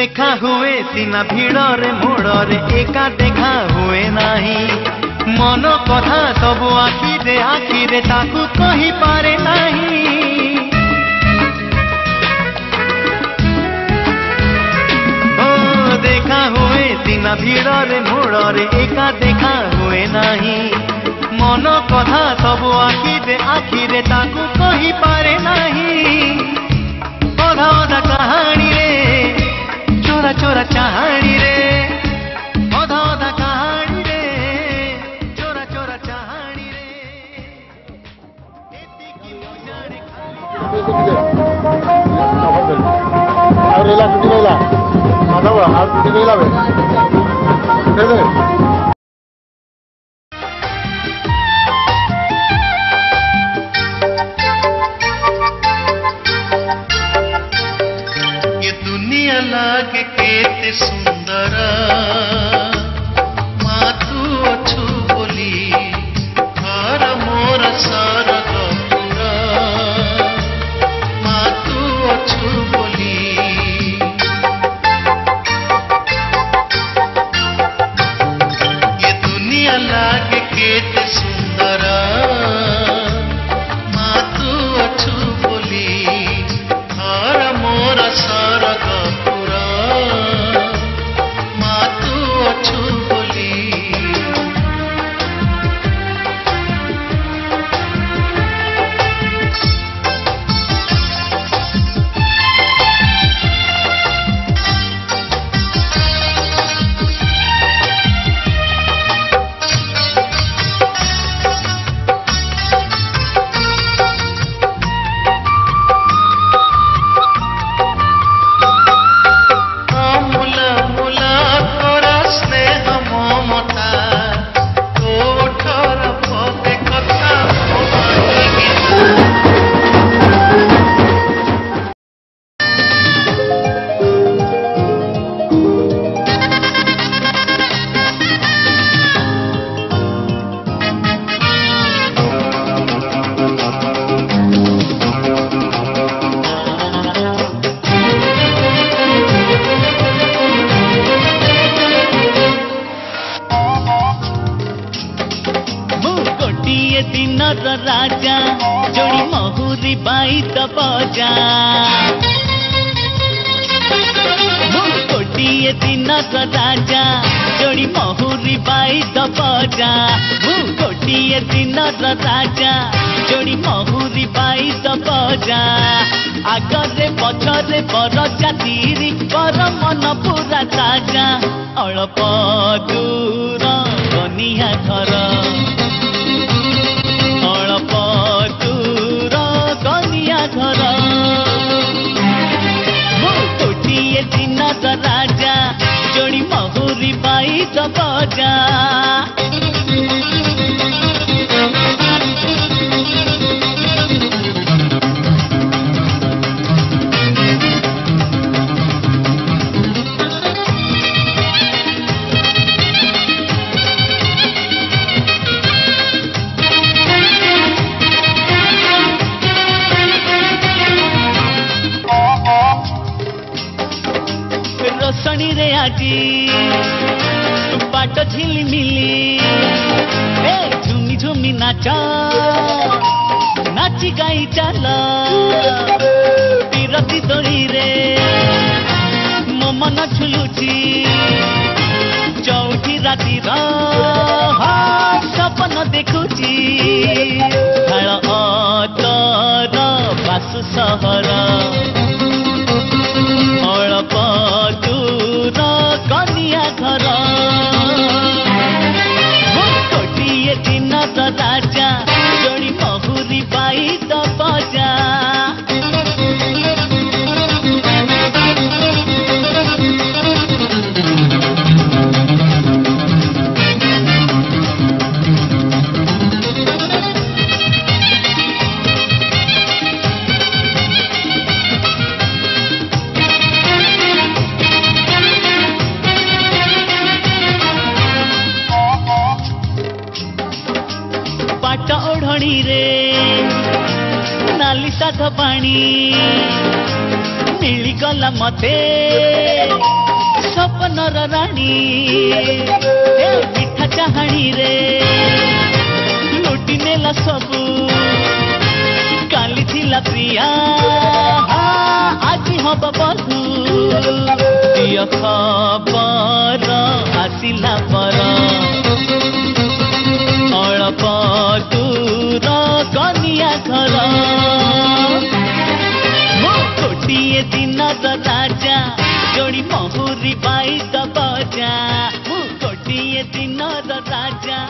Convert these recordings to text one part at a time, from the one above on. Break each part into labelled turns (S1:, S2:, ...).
S1: देखा हुए सीना भिड़रे मोड़रे एका देखा हुए नाही मन कथा सब आखिरे ताकू कही पारे नाही ओ देखा हुए सीना भिड़रे मोड़रे एका देखा हुए नाही मन कथा सब आखिरे ताकू कही पारे नाही अधा अधा कहानी रे चोरा चोरा चाहानी रे अधा अधा कहानी रे चोरा चोरा चाहानी रे एतिकी न जाने
S2: और रेला छुट्टी रेला माधव और छुट्टी रेला बे दे
S1: लागे केते सुंदर माँ तू अछु बोली घर मोर सरग पुरा माँ तू अछु बोली ये दुनिया लागे केते सुंदर माँ तू अछु बोली घर मोर सरग राजा जोड़ी महुरी बाई तपजा गोटिए दिन राजा जोड़ी महुरी बाई तपजा गोटिए दिन राजा जोड़ी महुरी बाई तपजा आगरे पछरे बर जातिरी कर मन पूरा ताजा अल्प दूर कनिया घर घर गोटिए दिन राजा जोड़ी महुरी बाई तपजा रोशनी रे आजी बाट झिलमिली झुमी झुमी नाच नाची गाई चाल बिरती तोड़ी रे मो मन झुलुची चौठी राती सपन देखुची भाल अतर बासु सहर अल्प दूर कनिया घर गोटिए दिन राजा जोड़ी महुरी बाई तपजा ओढ़णी रे नाली साध पानी मिलीगला मते सपनर रानी मिठा चाहाणी रे लुटी नेला सबू काली थिला प्रिया आज हब बधू दिय खबर आसिला पर अल्प दूर कनिया घर गोटे दिन राजा जोड़ी महुरी बाई बजा गोटे दिन राजा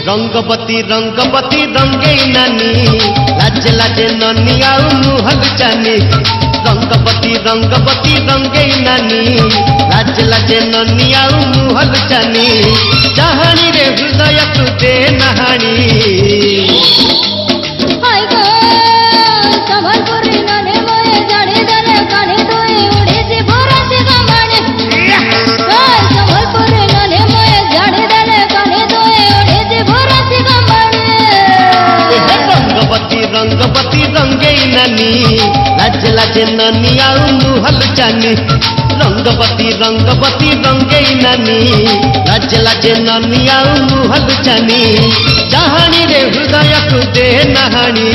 S3: रंगवती रंगवती रंगे नानी लाज लाजे ननी आउ मुहल जानी रंगवती रंगवती रंगे नानी लाज लाजे ननी आउ मुहल जानी चाहानी रे हृदय तुते नहानी रंगवती रंगे नानी लाज लाजे ननी आउ मुहल जानी रंगवती रंगवती रंगे नानी लाज लाजे ननी आउ मुहल जानी चाहानी रे हृदय को दे नहानी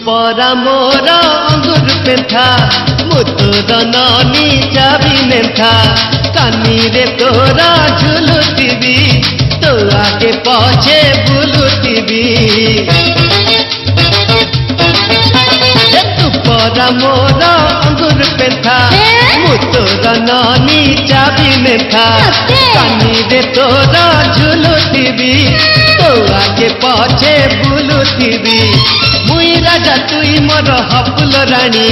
S3: परा मोर अंगुर पेंथा मुतोर नानी चाबी नेथा कानी रे तोरा झुलुतीबी तो आगे पछे बुलुतीबी तू परा मोर अंगुर पेंथा मुतोर नानी चाबी नेथा कानी रे तोरा झुलुतीबी तो आगे पछे बुलुतीबी मुई राजा तुई मोर हपुल रानी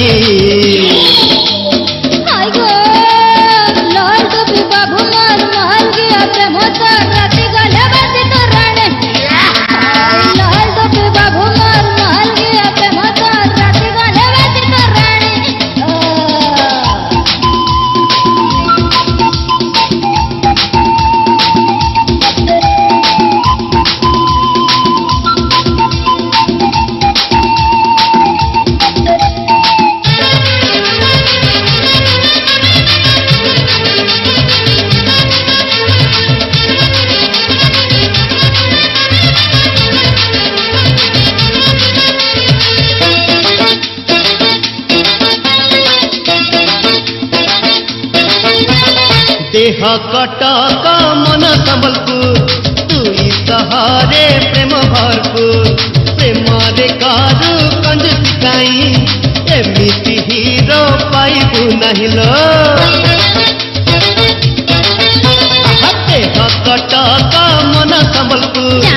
S3: देह कटक मन संबलपुर तुई सहारे प्रेम भरपुर प्रेम रे कारू कंजूसी काई एमिति हीरो पाइबु नहीं लो देह कटक मन संबलपुर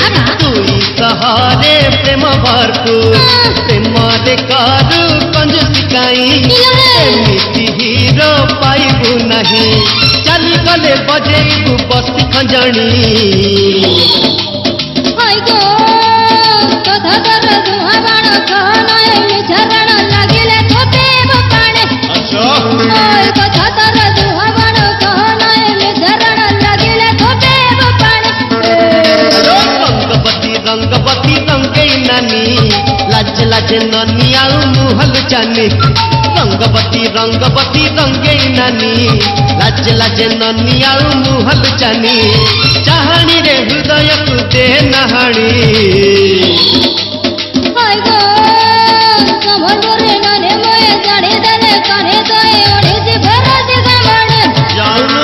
S3: तुई सहारे प्रेम भरपुर प्रेम रे कारू कंजूसी काई एमिति हीरो पाइबु नहीं चली गले बजेबू बस्ती खंजणी
S4: तो धगर दुहा बाण खाना मिठा बाण लागिले
S3: लाजे ननी आउ मुहल जानी रंगवती रंगवती रंगई नानी लाज लाजे ननी आउ मुहल जानी चाहानी रे हृदय को दे नहानी
S4: हाय गो कमर करे नाने मोए जाने देले काने तोए ओढ़े जे भरा जे गमाने
S3: जानो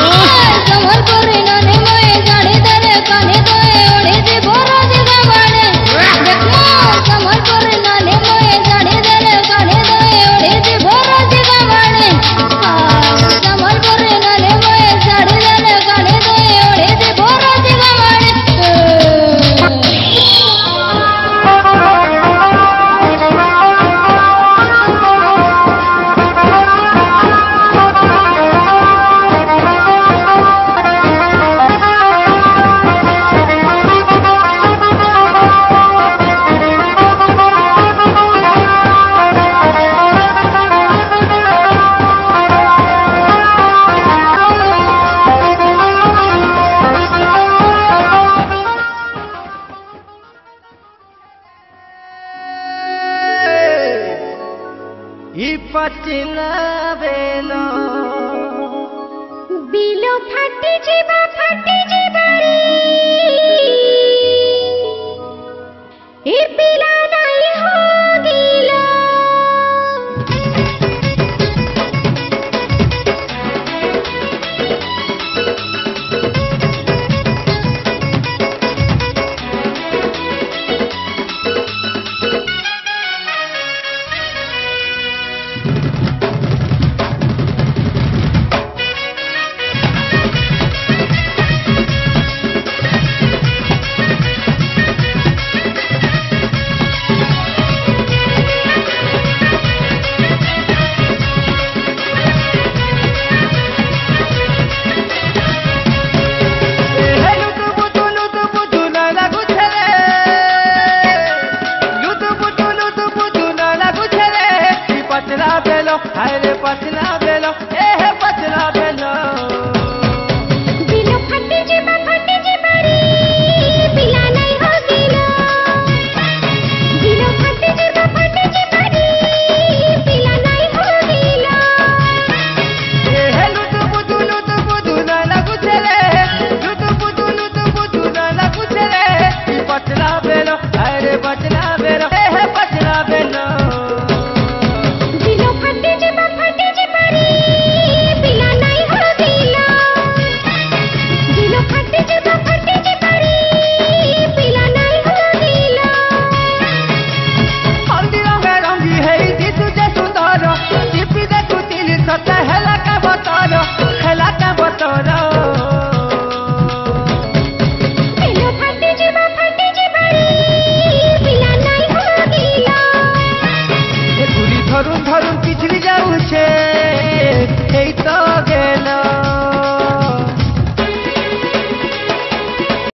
S4: कमर करे नाने मोए जाने देले काने तोए ओढ़े जे भरा जे गमाने देखो कमर करे नाने मोए जाने देले काने तोए ओढ़े जे भरा जे गमाने कमर करे नाने मोए जाने देले काने तोए ओढ़े जे भरा जे गमाने
S1: पचला बेलो
S4: बिलो फाटी जीवा रे ए पिला नहीं हो गिला
S1: हेला का बतरो